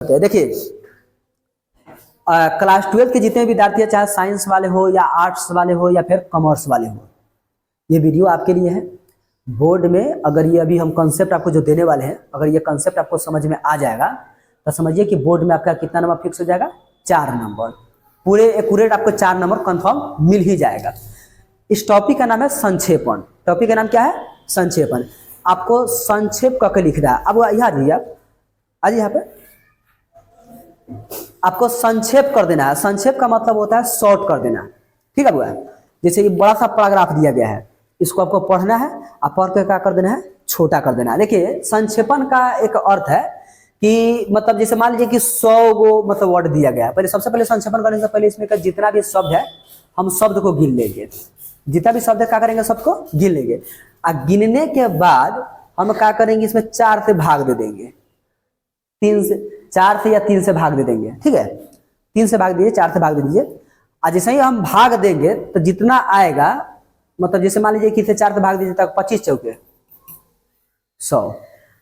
देखिए क्लास 12 के जितने विद्यार्थी हैं, चाहे साइंस वाले हो या आर्ट्स वाले हो या फिर कॉमर्स वाले हो, ये वीडियो आपके लिए है। बोर्ड में अगर ये अभी हम कंसेप्ट आपको जो देने वाले हैं, अगर ये कंसेप्ट आपको समझ में आ जाएगा तो समझिए कि बोर्ड में आपका कितना नंबर फिक्स हो जाएगा, 4 नंबर। पूरे एक्यूरेट आपको 4 नंबर कंफर्म मिल ही जाएगा। इस टॉपिक का नाम है संक्षेपण। टॉपिक का नाम क्या है? संक्षेपण। आपको संक्षेप करके लिखना है। अब यहाँ आइए, आप आइए यहाँ पे, आपको संक्षेप कर देना है। संक्षेप का मतलब होता है शॉर्ट कर देना, ठीक है बुआ? जैसे ये बड़ा सा पैराग्राफ दिया गया है, इसको आपको पढ़ना है, आप पढ़ के क्या कर देना है, छोटा कर देना है। देखिए संक्षेपण का एक अर्थ है कि मतलब जैसे मान लीजिए कि 100 गो मतलब वर्ड दिया गया है। पहले सबसे पहले संक्षेपण करने से पहले इसमें का जितना भी शब्द है हम शब्द को गिन लेंगे। जितना भी शब्द है क्या करेंगे, सबको गिन लेंगे। और गिनने के बाद हम क्या करेंगे, इसमें 4 से भाग दे देंगे। 4 से या 3 से भाग दे देंगे, ठीक है? 3 से भाग दीजिए, 4 से भाग दे दीजिए। और जैसे ही हम भाग देंगे तो जितना आएगा, मतलब जैसे मान लीजिए कि इसे 4 से भाग दीजिए तक 25 चौके 100।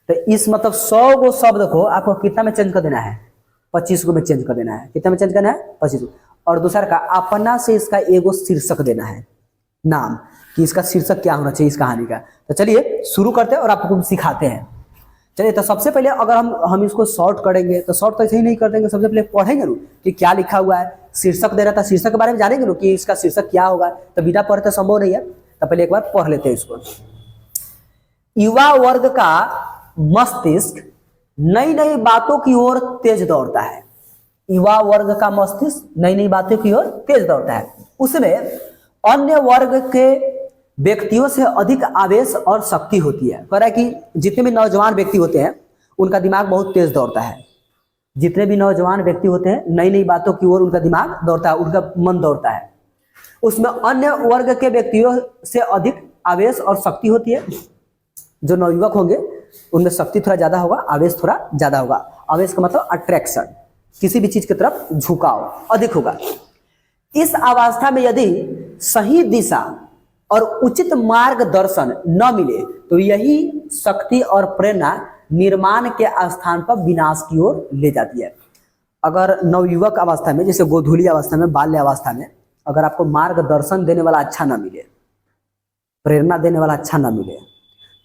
तो इस मतलब 100 गो शब्द को आपको कितना में चेंज कर देना है, 25 को में चेंज कर देना है। कितना में चेंज करना है, 25। और दूसरा का अपना से इसका एगो शीर्षक देना है, नाम, कि इसका शीर्षक क्या होना चाहिए इस कहानी का। तो चलिए शुरू करते हैं और आपको सिखाते हैं। चलिए, तो सबसे पहले अगर हम इसको शॉर्ट करेंगे तो शॉर्ट तो ऐसे ही नहीं कर देंगे। सबसे पहले पढ़ेंगे ना कि क्या लिखा हुआ है, शीर्षक दे रहा था, शीर्षक के बारे में जानेंगे ना कि इसका शीर्षक क्या होगा। तो बिना पढ़े तो संभव नहीं है, तो पहले एक बार पढ़ लेते हैं इसको। युवा वर्ग का मस्तिष्क नई नई बातों की ओर तेज दौड़ता है। युवा वर्ग का मस्तिष्क नई नई बातों की ओर तेज दौड़ता है। उसमें अन्य वर्ग के व्यक्तियों से अधिक आवेश और शक्ति होती है। कह रहा है कि जितने भी नौजवान व्यक्ति होते हैं उनका दिमाग बहुत तेज दौड़ता है। जितने भी नौजवान व्यक्ति होते हैं नई नई बातों की ओर उनका दिमाग दौड़ता है, उनका मन दौड़ता है। उसमें अन्य वर्ग के व्यक्तियों से अधिक आवेश और शक्ति होती है। जो नवयुवक होंगे उनमें शक्ति थोड़ा ज्यादा होगा, आवेश थोड़ा ज्यादा होगा। आवेश का मतलब अट्रैक्शन, किसी भी चीज की तरफ झुकाव अधिक होगा। इस अवस्था में यदि सही दिशा और उचित मार्गदर्शन न मिले तो यही शक्ति और प्रेरणा निर्माण के स्थान पर विनाश की ओर ले जाती है। अगर नवयुवक अवस्था में, जैसे गोधूली अवस्था में, बाल्य अवस्था में, अगर आपको मार्गदर्शन देने वाला अच्छा ना मिले, प्रेरणा देने वाला अच्छा ना मिले,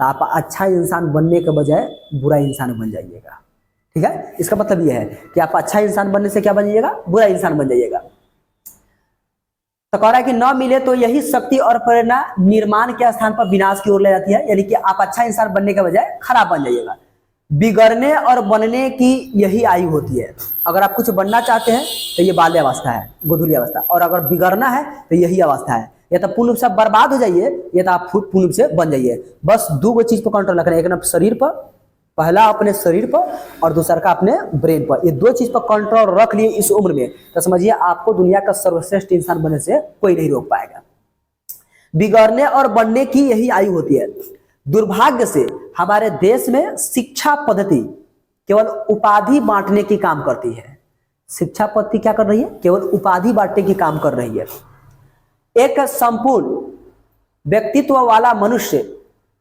तो आप अच्छा इंसान बनने के बजाय बुरा इंसान बन जाइएगा। ठीक है? इसका मतलब यह है कि आप अच्छा इंसान बनने से क्या बन जाइएगा, बुरा इंसान बन जाइएगा। तो कह रहा है कि न मिले तो यही शक्ति और प्रेरणा निर्माण के स्थान पर विनाश की ओर ले जाती है। यानी कि आप अच्छा इंसान बनने के बजाय खराब बन जाइएगा। बिगड़ने और बनने की यही आयु होती है। अगर आप कुछ बनना चाहते हैं तो ये बाल्य अवस्था है, गोधूली अवस्था, और अगर बिगड़ना है तो यही अवस्था है। या तो पूर्ण रूप से बर्बाद हो जाइए या तो आप पूर्ण रूप से बन जाइए। बस 2 चीज पर कंट्रोल रखना है, एक ना शरीर पर, पहला अपने शरीर पर और दूसरा का अपने ब्रेन पर। ये 2 चीज पर कंट्रोल रख लिए इस उम्र में तो समझिए आपको दुनिया का सर्वश्रेष्ठ इंसान बनने से कोई नहीं रोक पाएगा। बिगड़ने और बनने की यही आयु होती है। दुर्भाग्य से हमारे देश में शिक्षा पद्धति केवल उपाधि बांटने की काम करती है। शिक्षा पद्धति क्या कर रही है? केवल उपाधि बांटने की काम कर रही है। एक संपूर्ण व्यक्तित्व वाला मनुष्य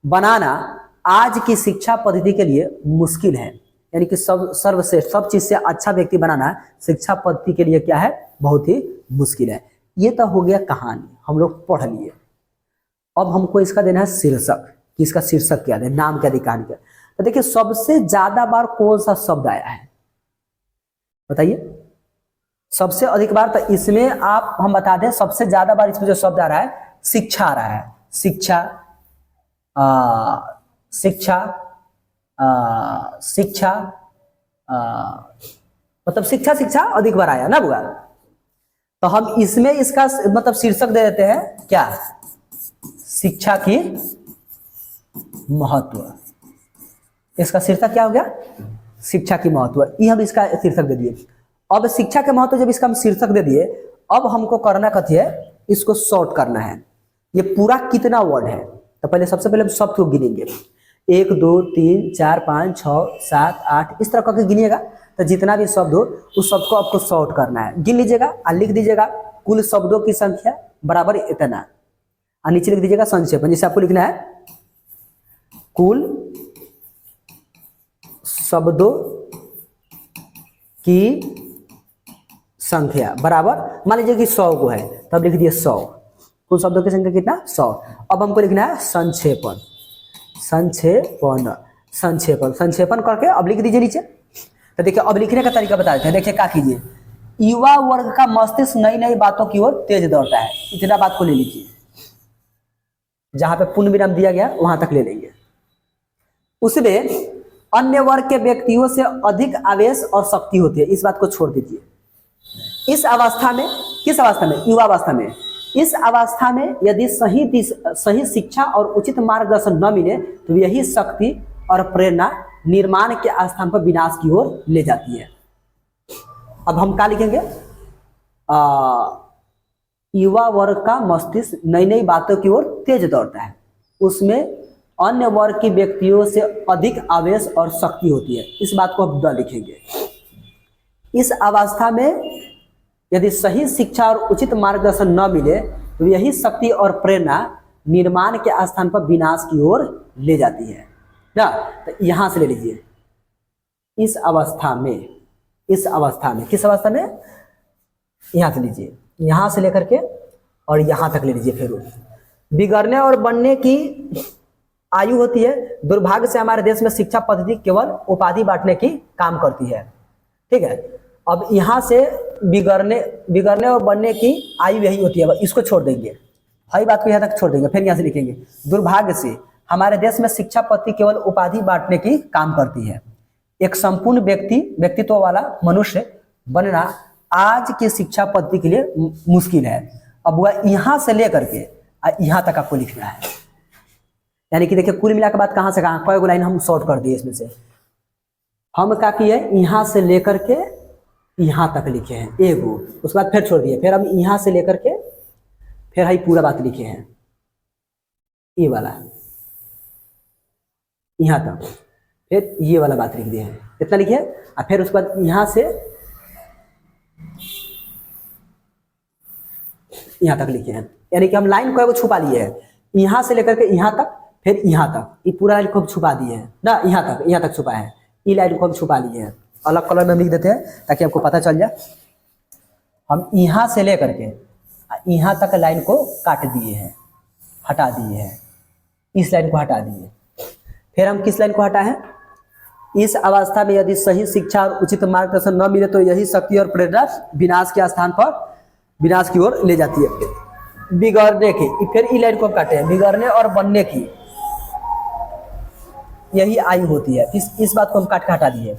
बनाना आज की शिक्षा पद्धति के लिए मुश्किल है। यानी कि सर्वश्रेष्ठ, सब चीज से अच्छा व्यक्ति बनाना शिक्षा पद्धति के लिए क्या है, बहुत ही मुश्किल है। ये तो हो गया कहानी, हम लोग पढ़ लिए। अब हमको इसका देना है शीर्षक, कि इसका शीर्षक क्या है, नाम क्या है कहानी का। तो देखिए सबसे ज्यादा बार कौन सा शब्द आया है, बताइए? सबसे अधिक बार तो इसमें आप हम बता दें, सबसे ज्यादा बार इसमें जो शब्द आ रहा है शिक्षा आ रहा है। शिक्षा, शिक्षा, शिक्षा, मतलब शिक्षा शिक्षा अधिक बार आया ना बुआ। तो हम इसमें इसका मतलब शीर्षक दे देते हैं क्या, शिक्षा की महत्व। इसका शीर्षक क्या हो गया, शिक्षा की महत्व। ये हम इसका शीर्षक दे दिए। अब शिक्षा के महत्व जब इसका हम शीर्षक दे दिए, अब हमको करना कथी है, इसको शॉर्ट करना है। ये पूरा कितना वर्ड है, तो पहले सबसे पहले हम शब्द को गिनेंगे। 1 2 3 4 5 6 7 8 इस तरह करके गिनिएगा। तो जितना भी शब्द हो उस शब्द को आपको शॉर्ट करना है। गिन लीजिएगा और लिख दीजिएगा कुल शब्दों की संख्या बराबर इतना, और नीचे लिख दीजिएगा संक्षेपण। जैसे आपको लिखना है कुल शब्दों की संख्या बराबर, मान लीजिए कि 100 को है, तब लिख दिए 100, कुल शब्दों की संख्या कितना 100। अब हमको लिखना है संक्षेपण, संक्षेपण, संक्षेपण, संक्षेपण करके अब लिख दीजिए नीचे। तो देखिए अब लिखने का तरीका बता देते हैं। देखिए क्या कीजिए, युवा वर्ग का मस्तिष्क नई नई बातों की ओर तेज दौड़ता है, इतना बात को ले लीजिए, जहां पे पूर्ण विराम दिया गया वहां तक ले लेंगे। उसमें अन्य वर्ग के व्यक्तियों से अधिक आवेश और शक्ति होती है, इस बात को छोड़ दीजिए। इस अवस्था में, किस अवस्था में, युवा अवस्था में, इस अवस्था में यदि सही शिक्षा और उचित मार्गदर्शन न मिले तो यही शक्ति और प्रेरणा निर्माण के स्थान पर विनाश की ओर ले जाती है। अब हम क्या लिखेंगे, युवा वर्ग का मस्तिष्क नई नई बातों की ओर तेज दौड़ता है, उसमें अन्य वर्ग के व्यक्तियों से अधिक आवेश और शक्ति होती है, इस बात को हम द लिखेंगे। इस अवस्था में यदि सही शिक्षा और उचित मार्गदर्शन न मिले तो यही शक्ति और प्रेरणा निर्माण के स्थान पर विनाश की ओर ले जाती है ना। तो यहां से ले लीजिए, इस अवस्था में, इस अवस्था में, किस अवस्था में, यहां से लीजिए, यहां से लेकर के और यहां तक ले लीजिए। फिर बिगड़ने और बनने की आयु होती है। दुर्भाग्य से हमारे देश में शिक्षा पद्धति केवल उपाधि बांटने की काम करती है, ठीक है। अब यहां से बिगड़ने और बनने की आयु यही होती है, इसको छोड़ देंगे, हर बात को यहां तक छोड़ देंगे। फिर यहां से लिखेंगे, दुर्भाग्य से हमारे देश में शिक्षा पद्धति केवल उपाधि बांटने की काम करती है। एक संपूर्ण व्यक्तित्व वाला मनुष्य बनना आज की शिक्षा पद्धति के लिए मुश्किल है। अब वह यहां से लेकर के यहां तक आपको लिखना है, यानी कि देखिए कुल मिलाकर बात कहां से कहां, कई लाइन हम शॉर्ट कर दिए। इसमें से हम क्या किए, यहां से लेकर के यहां तक लिखे हैं एगो, उसके बाद फिर छोड़ दिए, फिर हम यहां से लेकर के फिर ही पूरा बात लिखे हैं, ये वाला यहां तक, फिर ये वाला बात लिख दिए हैं, इतना लिखिए। और फिर उसके बाद यहां से यहां तक लिखे हैं, यानी कि हम लाइन को छुपा लिए हैं, यहां से लेकर के यहां तक, फिर यहां तक, ये पूरा लाइन को हम छुपा दिए हैं ना, यहां तक छुपा है, ये लाइन को हम छुपा लिए हैं। अलग कलर में हम लिख देते हैं ताकि आपको पता चल जाए। हम यहां से लेकर के यहां तक लाइन को काट दिए हैं, हटा दिए हैं, इस लाइन को हटा दिए। फिर हम किस लाइन को हटा है, इस अवस्था में यदि सही शिक्षा और उचित मार्गदर्शन न मिले तो यही शक्ति और प्रेरणा विनाश के स्थान पर विनाश की ओर ले जाती है। बिगड़ने की, फिर ई लाइन को हम काटे हैं, बिगड़ने और बनने की यही आयु होती है, इस बात को हम काट के हटा दिए।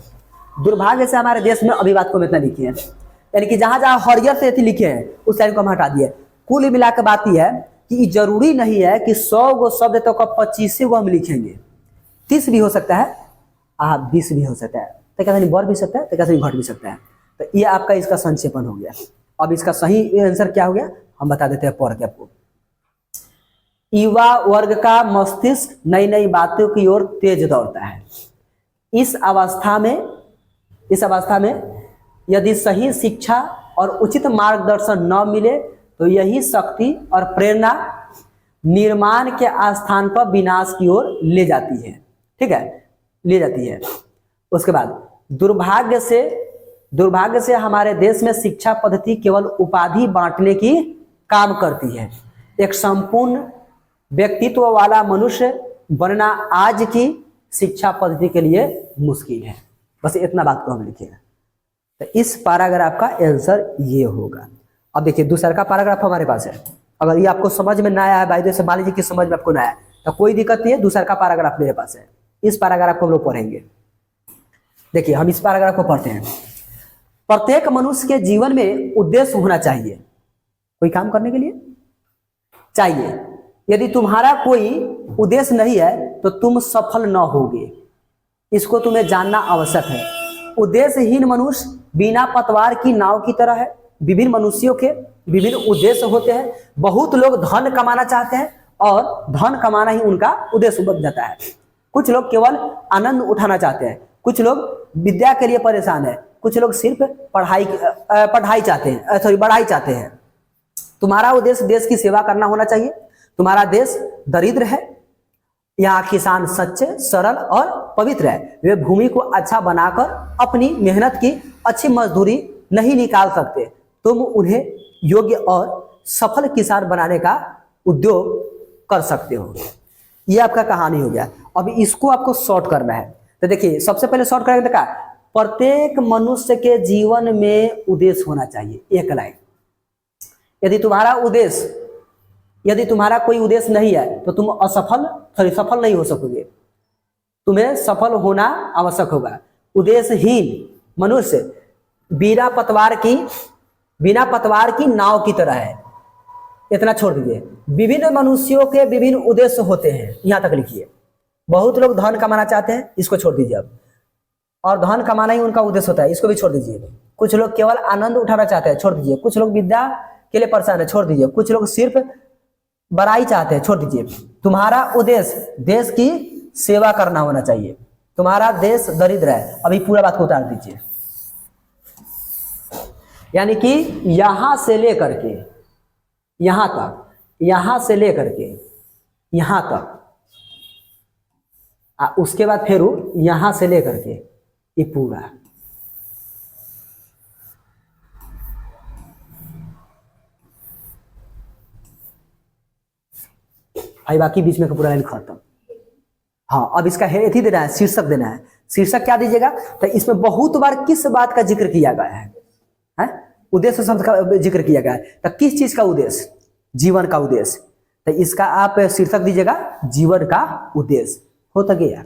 दुर्भाग्य से हमारे देश में अभी बात को हम इतना लिखे हैं, यानी कि जहां जहां हरियर से ऐसी लिखे हैं उस लाइन को हम हटा दिए। कुल मिलाकर बात यह है कि जरूरी नहीं है कि 100 गो शब्द तो 25 गो हम लिखेंगे, 30 भी हो सकता है, 20 भी हो सकता है, तो कैसे नहीं बढ़ भी सकता है, तो कैसे नहीं घट भी सकता है। तो ये आपका इसका संक्षेपण हो गया। अब इसका सही आंसर क्या हो गया हम बता देते हैं पढ़ के आपको। युवा वर्ग का मस्तिष्क नई नई बातों की ओर तेज दौड़ता है। इस अवस्था में यदि सही शिक्षा और उचित मार्गदर्शन न मिले तो यही शक्ति और प्रेरणा निर्माण के स्थान पर विनाश की ओर ले जाती है, ठीक है, ले जाती है। उसके बाद दुर्भाग्य से हमारे देश में शिक्षा पद्धति केवल उपाधि बांटने की काम करती है। एक संपूर्ण व्यक्तित्व वाला मनुष्य बनना आज की शिक्षा पद्धति के लिए मुश्किल है। बस इतना बात को हम लिखेगा। तो इस पैराग्राफ का आंसर ये होगा। अब देखिए दूसरा का पैराग्राफ हमारे पास है, अगर ये आपको समझ में ना आया है भाई, जैसे मान लीजिए कि समझ में आपको ना आया तो कोई दिक्कत नहीं है, दूसरा का पैराग्राफ मेरे पास है, इस पैराग्राफ को हम लोग पढ़ेंगे। देखिए हम इस पैराग्राफ को पढ़ते हैं। प्रत्येक मनुष्य के जीवन में उद्देश्य होना चाहिए, कोई काम करने के लिए चाहिए। यदि तुम्हारा कोई उद्देश्य नहीं है तो तुम सफल न होगे, इसको तुम्हें जानना आवश्यक है। उद्देश्यहीन मनुष्य बिना पतवार की नाव की तरह है। विभिन्न मनुष्यों के विभिन्न उद्देश्य होते हैं। बहुत लोग धन कमाना चाहते हैं और धन कमाना ही उनका उद्देश्य बन जाता है। कुछ लोग केवल आनंद उठाना चाहते हैं, कुछ लोग विद्या के लिए परेशान है, कुछ लोग सिर्फ बढ़ाई चाहते हैं। तुम्हारा उद्देश्य देश की सेवा करना होना चाहिए। तुम्हारा देश दरिद्र है यहाँ किसान सच्चे, सरल और पवित्र है। वे भूमि को अच्छा बनाकर अपनी मेहनत की अच्छी मजदूरी नहीं निकाल सकते। तुम उन्हें योग्य और सफल किसान बनाने का उद्योग कर सकते हो। ये आपका कहानी हो गया। अब इसको आपको शॉर्ट करना है। तो देखिए, सबसे पहले शॉर्ट करेंगे तो क्या, प्रत्येक मनुष्य के जीवन में उद्देश्य होना चाहिए। एक लाइन। यदि तुम्हारा कोई उद्देश्य नहीं है तो तुम सफल नहीं हो सकोगे। तुम्हें सफल होना आवश्यक होगा। उद्देश्यहीन मनुष्य बिना पतवार की नाव की तरह है। इतना छोड़ दीजिए। विभिन्न मनुष्यों के विभिन्न उद्देश्य होते हैं, यहां तक लिखिए। बहुत लोग धन कमाना चाहते हैं, इसको छोड़ दीजिए अब, और धन कमाना ही उनका उद्देश्य होता है, इसको भी छोड़ दीजिए। कुछ लोग केवल आनंद उठाना चाहते हैं, छोड़ दीजिए। कुछ लोग विद्या के लिए परेशान है, छोड़ दीजिए। कुछ लोग सिर्फ बड़ाई चाहते हैं, छोड़ दीजिए। तुम्हारा उद्देश्य देश की सेवा करना होना चाहिए। तुम्हारा देश दरिद्र है, अभी पूरा बात को उतार दीजिए। यानी कि यहां से लेकर के यहां तक, यहां से लेकर के यहां तक, उसके बाद फिर यहां से लेकर के ये पूरा। भाई बाकी बीच में का पूरा लाइन खत्म। हाँ, अब इसका हेथी देना है, शीर्षक देना है। शीर्षक क्या दीजिएगा, तो इसमें बहुत बार किस बात का जिक्र किया गया है? उद्देश्य शब्द का जिक्र किया गया है। तो किस चीज का उद्देश्य? जीवन का उद्देश्य। तो इसका आप शीर्षक दीजिएगा जीवन का उद्देश्य। हो तो गया।